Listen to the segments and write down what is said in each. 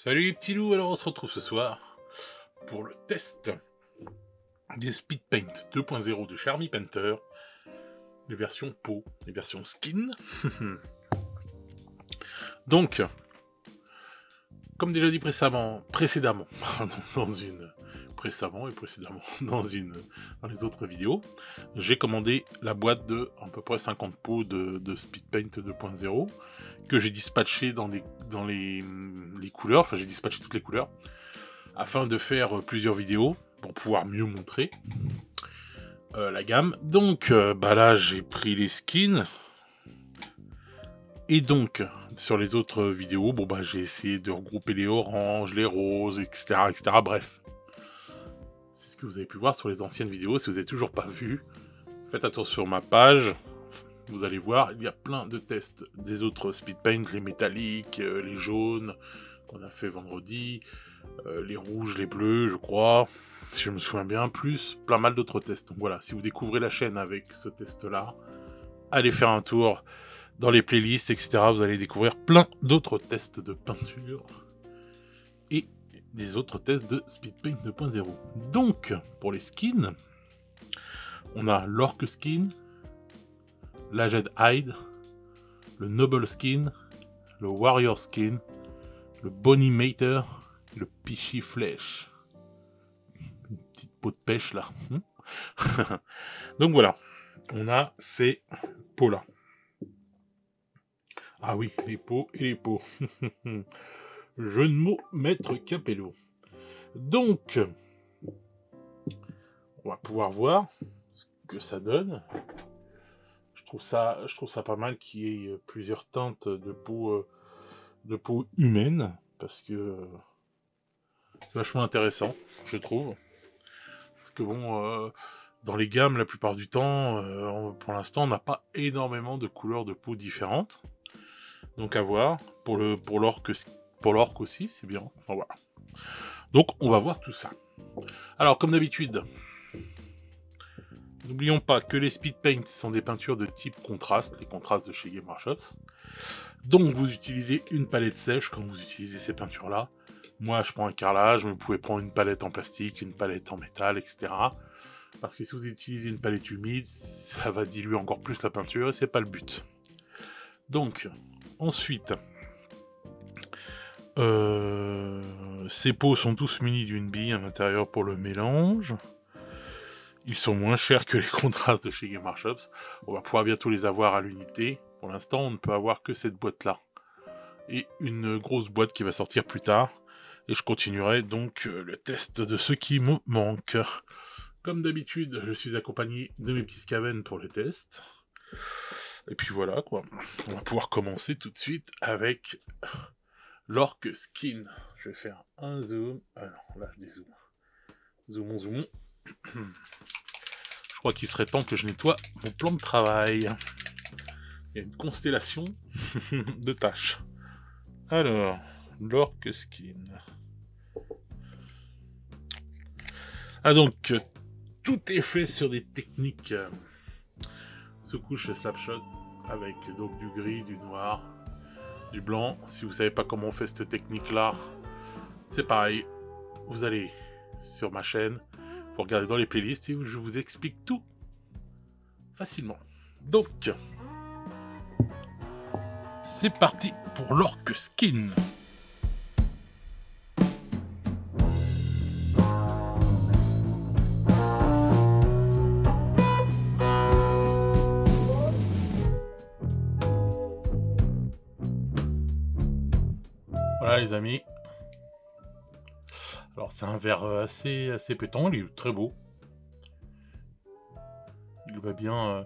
Salut les petits loups, alors on se retrouve ce soir pour le test des Speed Paint 2.0 de Charmy Painter, les versions peau, les versions skin. Donc, comme déjà dit précédemment dans les autres vidéos, j'ai commandé la boîte de à peu près 50 pots de Speed Paint 2.0 que j'ai dispatché dans les couleurs, enfin j'ai dispatché toutes les couleurs afin de faire plusieurs vidéos pour pouvoir mieux montrer la gamme. Donc là j'ai pris les skins et donc sur les autres vidéos, j'ai essayé de regrouper les oranges, les roses, etc. Bref, c'est ce que vous avez pu voir sur les anciennes vidéos. Si vous n'avez toujours pas vu, faites attention sur ma page. Vous allez voir, il y a plein de tests des autres Speed Paint, les métalliques, les jaunes qu'on a fait vendredi, les rouges, les bleus, je crois, si je me souviens bien, plus plein mal d'autres tests. Donc voilà, si vous découvrez la chaîne avec ce test-là, allez faire un tour dans les playlists, etc. Vous allez découvrir plein d'autres tests de peinture et des autres tests de Speed Paint 2.0. Donc, pour les skins, on a l'Orc Skin, l'Aged Hide, le Noble Skin, le Warrior Skin, le Bonnie Mater, le Pichy Flèche. Une petite peau de pêche là. Donc voilà, on a ces peaux là. Ah oui, les peaux et les peaux. Jeu de mots, Maître Capello. Donc, on va pouvoir voir ce que ça donne. Je trouve ça pas mal qu'il y ait plusieurs teintes de peau humaine, parce que c'est vachement intéressant, je trouve. Parce que bon, dans les gammes, la plupart du temps, pour l'instant, on n'a pas énormément de couleurs de peau différentes. Donc à voir. Pour l'orque aussi, c'est bien. Enfin voilà. Donc on va voir tout ça. Alors comme d'habitude, n'oublions pas que les Speed Paint sont des peintures de type contraste, les contrastes de chez Game Workshop. Donc vous utilisez une palette sèche quand vous utilisez ces peintures-là. Moi je prends un carrelage, mais vous pouvez prendre une palette en plastique, une palette en métal, etc. Parce que si vous utilisez une palette humide, ça va diluer encore plus la peinture et c'est pas le but. Donc, ensuite, ces pots sont tous munis d'une bille à l'intérieur pour le mélange. Ils sont moins chers que les contrastes de chez Game Workshop. On va pouvoir bientôt les avoir à l'unité. Pour l'instant, on ne peut avoir que cette boîte-là. Et une grosse boîte qui va sortir plus tard. Et je continuerai donc le test de ce qui me manque. Comme d'habitude, je suis accompagné de mes petits Skaven pour le test. Et puis voilà, quoi. On va pouvoir commencer tout de suite avec l'Orc Skin. Je vais faire un zoom. Alors là, je dézoome. Zoomons. Je crois qu'il serait temps que je nettoie mon plan de travail. Il y a une constellation de tâches. Alors, l'Orc Skin. Ah donc, tout est fait sur des techniques sous-couche slapshot avec donc du gris, du noir, du blanc. Si vous savez pas comment on fait cette technique là, c'est pareil, vous allez sur ma chaîne, vous regardez dans les playlists et je vous explique tout facilement. Donc c'est parti pour l'Orc Skin. Voilà les amis. Alors c'est un verre assez pétant, il est très beau. Il va bien.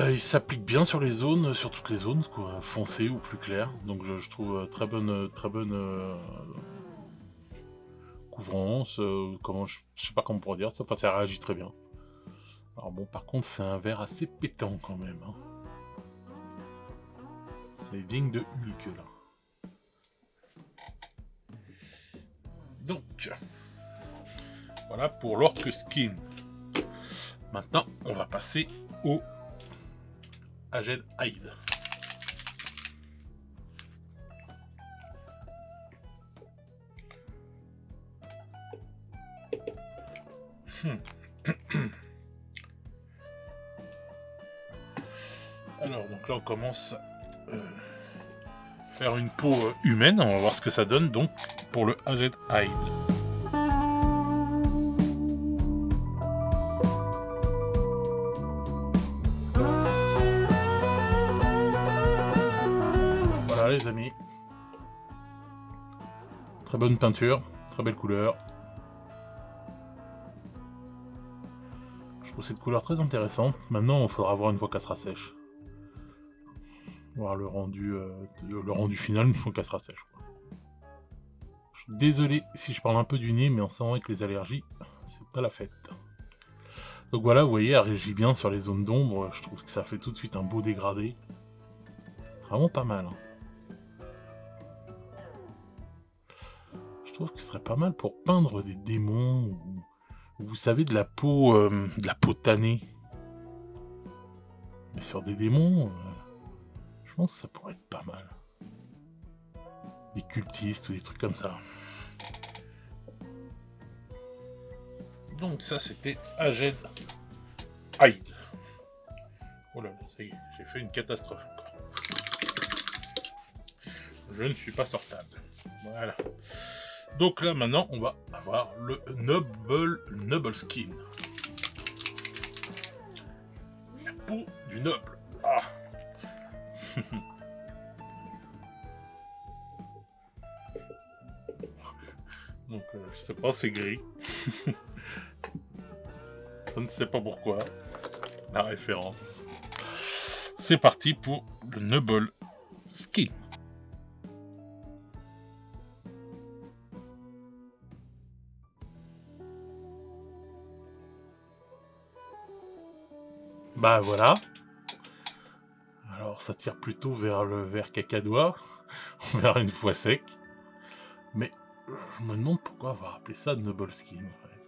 Il s'applique bien sur les zones, sur toutes les zones, quoi, foncées ou plus claires. Donc je trouve très bonne couvrance. Je sais pas comment on pourrait dire ça. Enfin, ça réagit très bien. Alors bon, par contre, c'est un verre assez pétant quand même. Hein. C'est digne de Hulk là. Donc, voilà pour l'Orc Skin. Maintenant, on va passer au Aged Hide. Alors, donc là, on commence à faire une peau humaine. On va voir ce que ça donne, donc, pour le Aged Hide. Voilà, les amis. Très bonne peinture, très belle couleur. Je trouve cette couleur très intéressante. Maintenant, il faudra voir une fois qu'elle sera sèche. Voir le rendu final une fois qu'elle sera sèche. Quoi. Je suis désolé si je parle un peu du nez, mais en ce moment avec les allergies, c'est pas la fête. Donc voilà, vous voyez, elle réagit bien sur les zones d'ombre. Je trouve que ça fait tout de suite un beau dégradé. Vraiment pas mal. Hein. Je trouve que ce serait pas mal pour peindre des démons ou vous savez, de la peau tannée. Mais sur des démons, je pense que ça pourrait être pas mal. Des cultistes ou des trucs comme ça. Donc ça, c'était Aged Hide. Oh là là, ça y est, j'ai fait une catastrophe encore. Je ne suis pas sortable. Voilà. Donc là, maintenant, on va avoir le Noble Skin. La peau du noble. Ah. Donc, je sais pas, c'est gris. Je ne sais pas pourquoi. La référence. C'est parti pour le Noble Skin. Bah voilà. Alors ça tire plutôt vers le vert cacadois, vers une fois sec. Mais je me demande pourquoi avoir appelé ça Noble Skin en fait.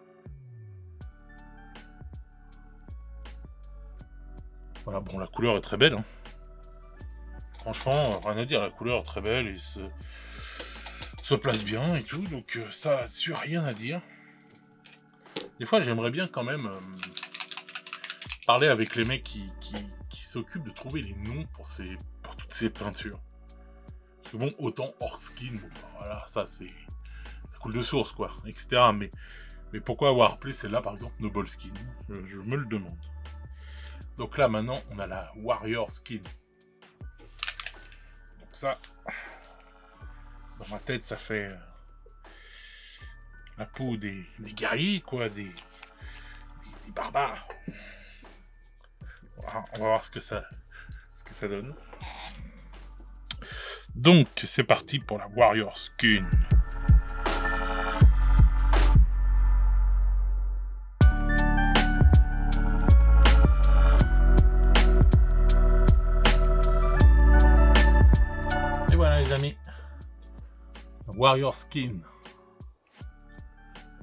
Voilà, bon la couleur est très belle. Hein. Franchement, rien à dire, la couleur est très belle et se place bien et tout. Donc ça là-dessus, rien à dire. Des fois j'aimerais bien quand même parler avec les mecs qui s'occupent de trouver les noms pour toutes ces peintures. Parce que bon, autant hors skin, bon, voilà, ça coule de source quoi, etc. Mais pourquoi avoir appelé celle-là par exemple Noble Skin, je me le demande. Donc là maintenant on a la Warrior Skin. Donc ça, dans ma tête ça fait la peau des guerriers quoi, des barbares. Voilà, on va voir ce que ça donne. Donc c'est parti pour la Warrior Skin. Et voilà les amis, la Warrior Skin.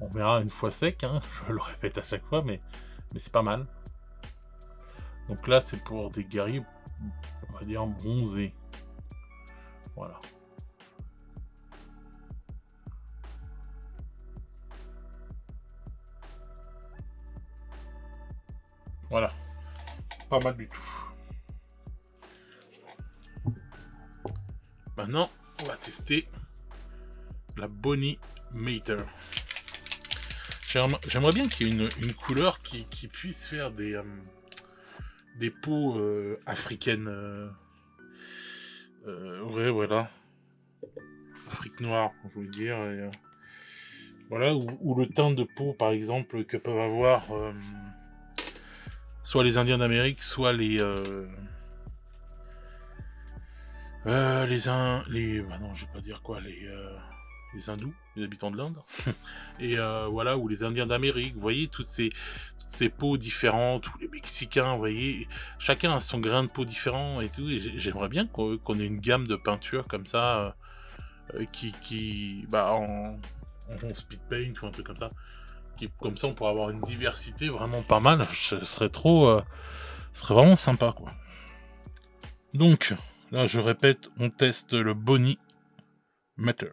On verra une fois sec, hein, je le répète à chaque fois, mais c'est pas mal. Donc là c'est pour des guerriers, on va dire bronzés. Voilà. Voilà. Pas mal du tout. Maintenant, on va tester la Bonnie Mater. J'aimerais bien qu'il y ait une couleur qui puisse faire des peaux africaines. Ouais, voilà. Afrique noire, je veux dire. Et, voilà, ou le teint de peau, par exemple, que peuvent avoir soit les Indiens d'Amérique, soit les bah non, je vais pas dire quoi, les hindous, les habitants de l'Inde, et voilà, ou les Indiens d'Amérique, vous voyez, toutes ces peaux différentes, ou les Mexicains, vous voyez, chacun a son grain de peau différent et tout, et j'aimerais bien qu'on ait une gamme de peintures comme ça, bah, en speed paint ou un truc comme ça, comme ça on pourrait avoir une diversité vraiment pas mal, ce serait vraiment sympa quoi. Donc, là je répète, on teste le Bonnie Mater.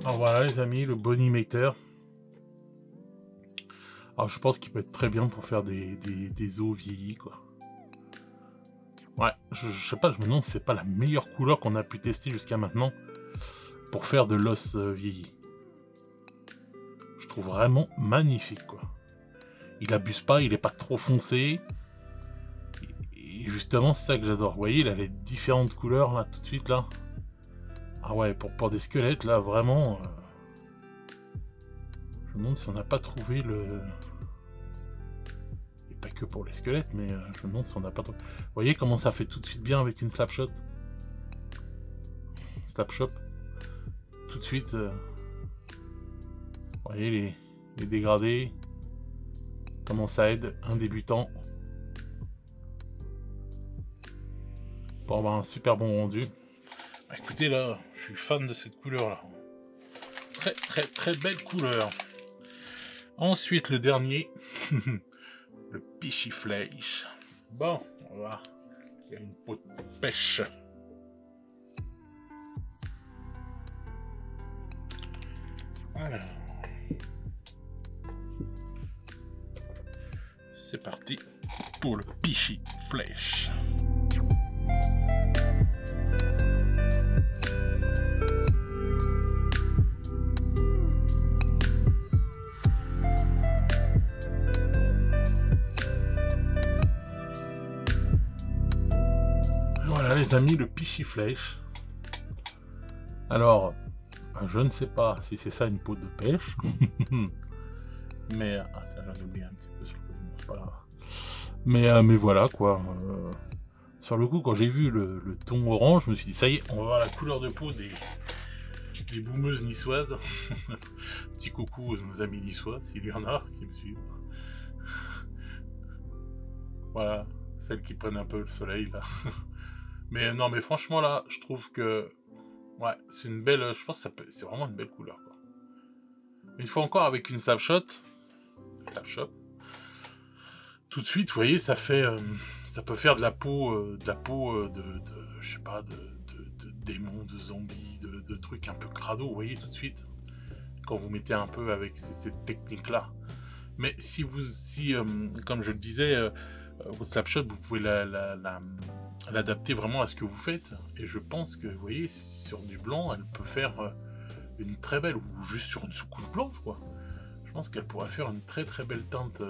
Alors voilà les amis, le Bonimator. Alors je pense qu'il peut être très bien pour faire des os vieillis quoi. Ouais, je sais pas, je me demande si c'est pas la meilleure couleur qu'on a pu tester jusqu'à maintenant pour faire de l'os vieilli. Je trouve vraiment magnifique quoi. Il abuse pas, il est pas trop foncé. Et justement c'est ça que j'adore. Vous voyez, il a les différentes couleurs là tout de suite là. Ah ouais, pour des squelettes là vraiment. Je me demande si on n'a pas trouvé le. Et pas que pour les squelettes, mais je me demande si on n'a pas trouvé. Vous voyez comment ça fait tout de suite bien avec une slapshot. Slapshot. Tout de suite. Vous voyez les dégradés. Comment ça aide un débutant pour avoir un super bon rendu. Écoutez là, je suis fan de cette couleur là. Très très très belle couleur. Ensuite le dernier, le Pisciflage. Bon, on va voir. Il y a une peau de pêche. Alors, c'est parti pour le Pisciflage. Voilà les amis, le Pisciflage. Alors, je ne sais pas si c'est ça une peau de pêche. Mais, attends, j'en ai oublié un petit peu sur le c'est pas grave. Mais voilà quoi. Sur le coup, quand j'ai vu le ton orange, je me suis dit, ça y est, on va voir la couleur de peau des boumeuses niçoises. Petit coucou aux nos amis niçois, s'il y en a qui me suivent. Voilà, celles qui prennent un peu le soleil là. Mais non, mais franchement là, je trouve que ouais, c'est une belle. Je pense que c'est vraiment une belle couleur quoi. Une fois encore avec une snapshot, tout de suite, vous voyez, ça fait, ça peut faire de la peau, je sais pas, de démons, de zombies, de trucs un peu crado, vous voyez tout de suite, quand vous mettez un peu avec cette technique là. Mais si comme je le disais, votre snapshot, vous pouvez l'adapter vraiment à ce que vous faites. Et je pense que, vous voyez, sur du blanc, elle peut faire une très belle, ou juste sur une sous-couche blanche, quoi. Je pense qu'elle pourrait faire une très très belle teinte.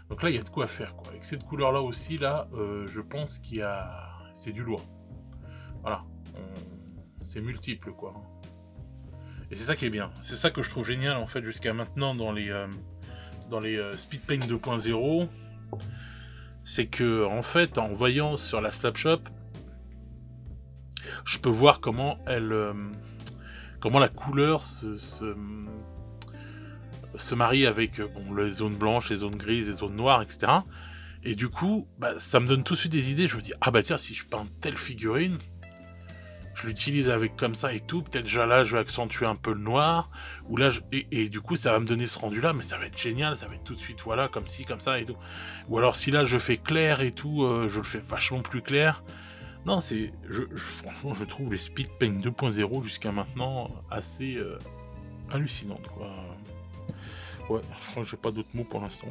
Donc là, il y a de quoi faire, quoi. Avec cette couleur-là aussi, là, je pense qu'il y a... C'est du lourd. Voilà. C'est multiple, quoi. Et c'est ça qui est bien. C'est ça que je trouve génial, en fait, jusqu'à maintenant dans les Speed Paint 2.0. C'est que, en fait, en voyant sur la Snapshot, je peux voir comment comment la couleur se marie avec bon, les zones blanches, les zones grises, les zones noires, etc. Et du coup, bah, ça me donne tout de suite des idées. Je me dis, ah bah tiens, si je peins telle figurine, je l'utilise avec comme ça et tout, peut-être déjà là, je vais accentuer un peu le noir, ou là, et du coup, ça va me donner ce rendu-là, mais ça va être génial, ça va être tout de suite, voilà, comme ci, comme ça et tout. Ou alors, si là, je fais clair et tout, je le fais vachement plus clair. Non, franchement, je trouve les Speed Paint 2.0 jusqu'à maintenant assez hallucinantes, quoi. Ouais, je crois que j'ai pas d'autres mots pour l'instant.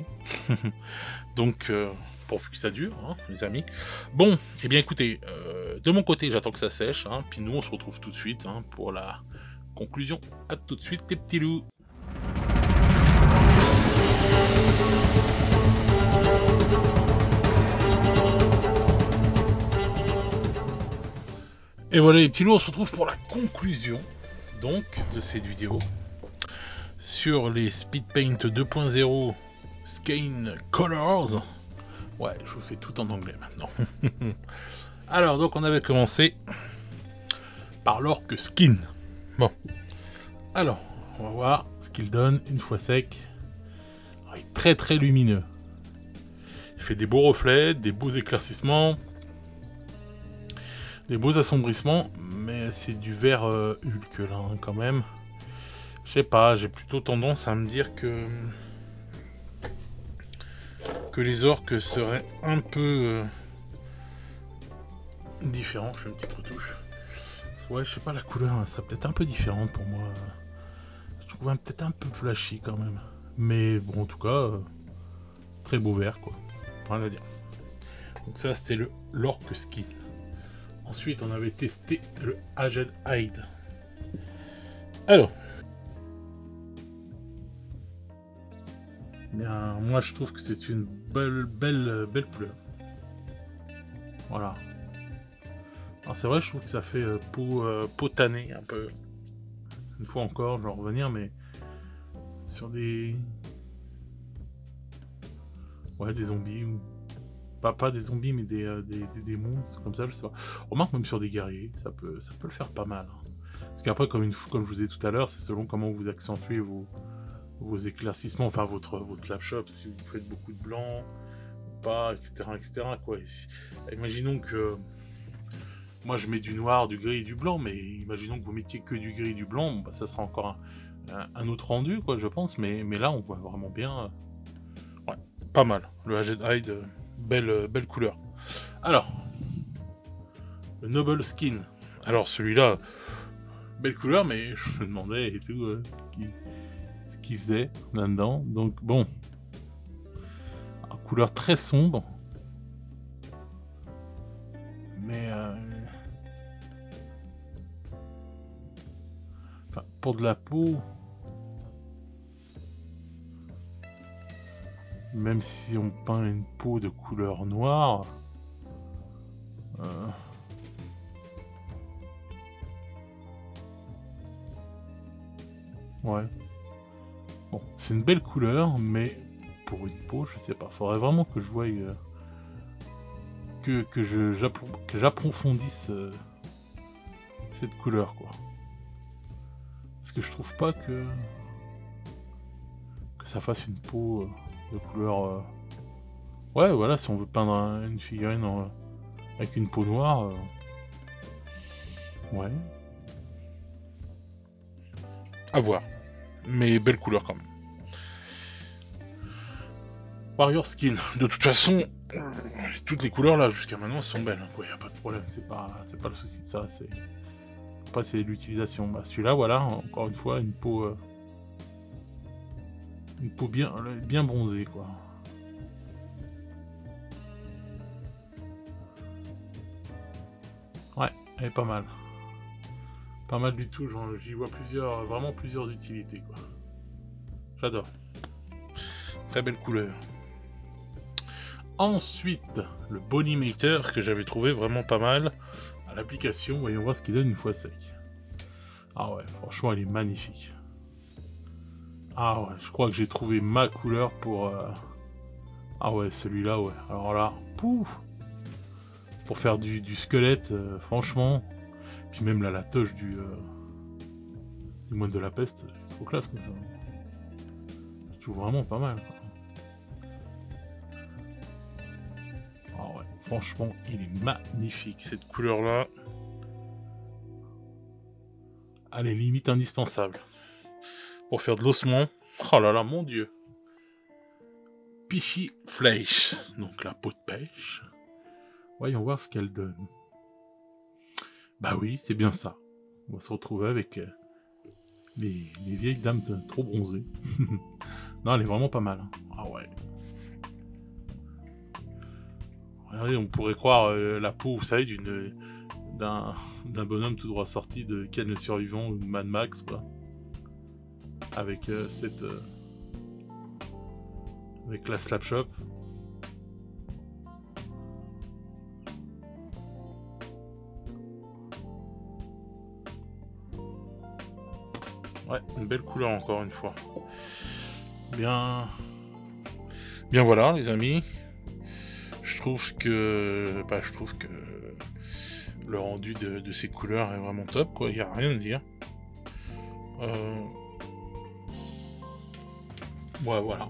Donc, pourvu que ça dure, hein, les amis. Bon, eh bien écoutez, de mon côté, j'attends que ça sèche, hein, puis nous, on se retrouve tout de suite hein, pour la conclusion. À tout de suite, les petits loups. Et voilà les petits loups, on se retrouve pour la conclusion donc de cette vidéo sur les Speed Paint 2.0 Skein Colors. Ouais, je vous fais tout en anglais maintenant. Alors donc on avait commencé par l'orque skin. Bon, alors on va voir ce qu'il donne une fois sec. Alors, il est très très lumineux. Il fait des beaux reflets, des beaux éclaircissements. Des beaux assombrissements, mais c'est du vert Hulk là hein, quand même. Je sais pas, j'ai plutôt tendance à me dire que les orques seraient un peu différents. Je fais une petite retouche. Ils Ouais, je sais pas, la couleur, hein, ça peut-être un peu différente pour moi. Je trouve peut-être un peu flashy quand même. Mais bon, en tout cas, très beau vert, quoi. Rien à dire. Donc ça, c'était le l'Orc Skin. Ensuite, on avait testé le Aged Hide. Alors, bien, moi je trouve que c'est une belle couleur. Voilà. Alors c'est vrai, je trouve que ça fait peau tannée un peu. Une fois encore, je vais en revenir, mais sur des... Ouais, des zombies, ou... Pas des zombies, mais des monstres, comme ça, je sais pas. Remarque même sur des guerriers, ça peut le faire pas mal. Hein. Parce qu'après, comme je vous disais tout à l'heure, c'est selon comment vous accentuez vos éclaircissements, enfin votre lap shop, si vous faites beaucoup de blanc, ou pas, etc. quoi. Imaginons que... Moi je mets du noir, du gris et du blanc, mais imaginons que vous mettiez que du gris et du blanc, bon, bah, ça sera encore un autre rendu, quoi, je pense, mais là on voit vraiment bien. Ouais, pas mal. Le Aged Hide, belle couleur. Alors, le Noble Skin. Alors celui-là, belle couleur, mais je me demandais et tout ce qu'il faisait là-dedans. Donc bon, alors, couleur très sombre, mais enfin, pour de la peau, même si on peint une peau de couleur noire, ouais. Bon, c'est une belle couleur, mais pour une peau, je sais pas. Faudrait vraiment que je voie que j'approfondisse cette couleur, quoi. Parce que je trouve pas que ça fasse une peau de couleur. Ouais, voilà, si on veut peindre une figurine avec une peau noire, ouais. À voir. Mais belle couleur quand même. Warrior Skin. De toute façon, toutes les couleurs là jusqu'à maintenant sont belles. Il n'y a pas de problème. C'est pas le souci de ça. Après, c'est l'utilisation. Bah, celui-là, voilà, encore une fois, une peau bien bronzée, quoi. Ouais, elle est pas mal. Pas mal du tout. J'y vois vraiment plusieurs utilités, quoi. J'adore. Très belle couleur. Ensuite, le Body Maker que j'avais trouvé vraiment pas mal à l'application. Voyons voir ce qu'il donne une fois sec. Ah ouais, franchement, il est magnifique. Ah ouais, je crois que j'ai trouvé ma couleur pour... Ah ouais, celui-là, ouais. Alors là, pouf, pour faire du squelette, franchement. Puis même là, la toche du moine de la peste, c'est trop classe comme ça. Je trouve vraiment pas mal, quoi. Ah ouais, franchement, il est magnifique, cette couleur-là. Elle est limite indispensable. Pour faire de l'ossement. Oh là là, mon dieu. Fishy Fleisch, donc la peau de pêche. Voyons voir ce qu'elle donne. Bah oui, c'est bien ça. On va se retrouver avec les vieilles dames trop bronzées. Non, elle est vraiment pas mal. Ah ouais. Regardez, on pourrait croire la peau, vous savez, d'un bonhomme tout droit sorti de Ken le Survivant ou de Mad Max, quoi. Avec avec la slap shop. Ouais, une belle couleur encore une fois. Bien voilà les amis. Je trouve que le rendu de ces couleurs est vraiment top, quoi. Il n'y a rien à dire. Ouais, voilà.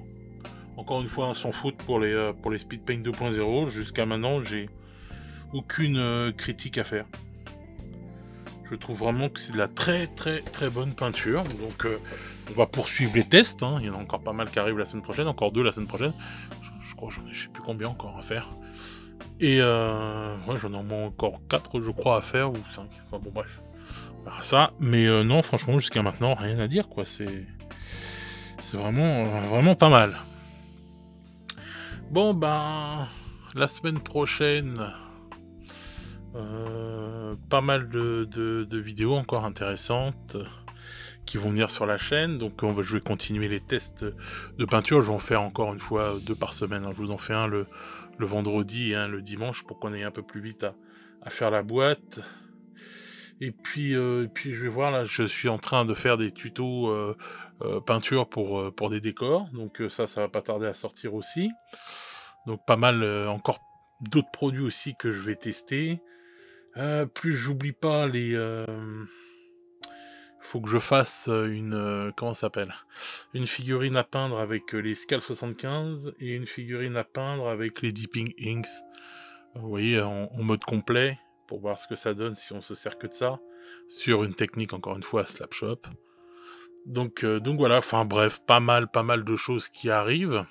Encore une fois, un sans faute pour les Speed Paint 2.0. Jusqu'à maintenant, j'ai aucune critique à faire. Je trouve vraiment que c'est de la très bonne peinture. Donc on va poursuivre les tests. Hein. Il y en a encore pas mal qui arrivent la semaine prochaine. Encore 2 la semaine prochaine. Je crois que je sais plus combien encore à faire. Et ouais, j'en ai au moins encore 4 je crois à faire. Ou 5. Enfin bon bref. On verra ça. Mais non, franchement, jusqu'à maintenant, rien à dire, quoi. C'est vraiment, vraiment pas mal. Bon, ben, la semaine prochaine, pas mal de vidéos encore intéressantes qui vont venir sur la chaîne. Donc je vais continuer les tests de peinture. Je vais en faire encore une fois 2 par semaine. Je vous en fais un le vendredi et un le dimanche pour qu'on aille un peu plus vite à faire la boîte. Et puis je vais voir, là, je suis en train de faire des tutos peinture pour des décors. Donc ça va pas tarder à sortir aussi. Donc pas mal, encore d'autres produits aussi que je vais tester. Plus j'oublie pas les... faut que je fasse comment ça s'appelle? Une figurine à peindre avec les Scal 75 et une figurine à peindre avec les Dipping Inks. Vous voyez, en mode complet, pour voir ce que ça donne si on se sert que de ça, sur une technique, encore une fois, Slapshop. Donc voilà, enfin bref, pas mal de choses qui arrivent.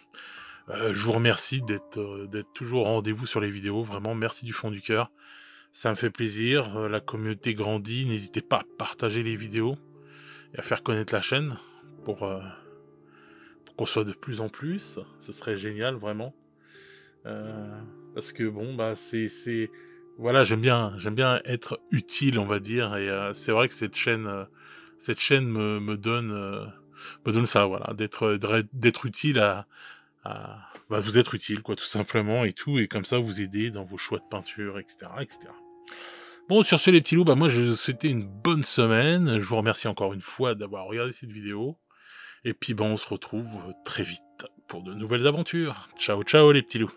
Je vous remercie d'être toujours au rendez-vous sur les vidéos, vraiment, merci du fond du cœur. Ça me fait plaisir, la communauté grandit, n'hésitez pas à partager les vidéos et à faire connaître la chaîne pour qu'on soit de plus en plus, ce serait génial, vraiment. Parce que bon, bah voilà, j'aime bien être utile, on va dire, et c'est vrai que cette chaîne me donne ça, voilà, d'être utile bah, vous être utile, quoi, tout simplement, et tout, et comme ça vous aider dans vos choix de peinture, etc., etc. Bon, sur ce, les petits loups, bah moi je vous souhaite une bonne semaine. Je vous remercie encore une fois d'avoir regardé cette vidéo. Et puis bah on se retrouve très vite pour de nouvelles aventures. Ciao ciao les petits loups.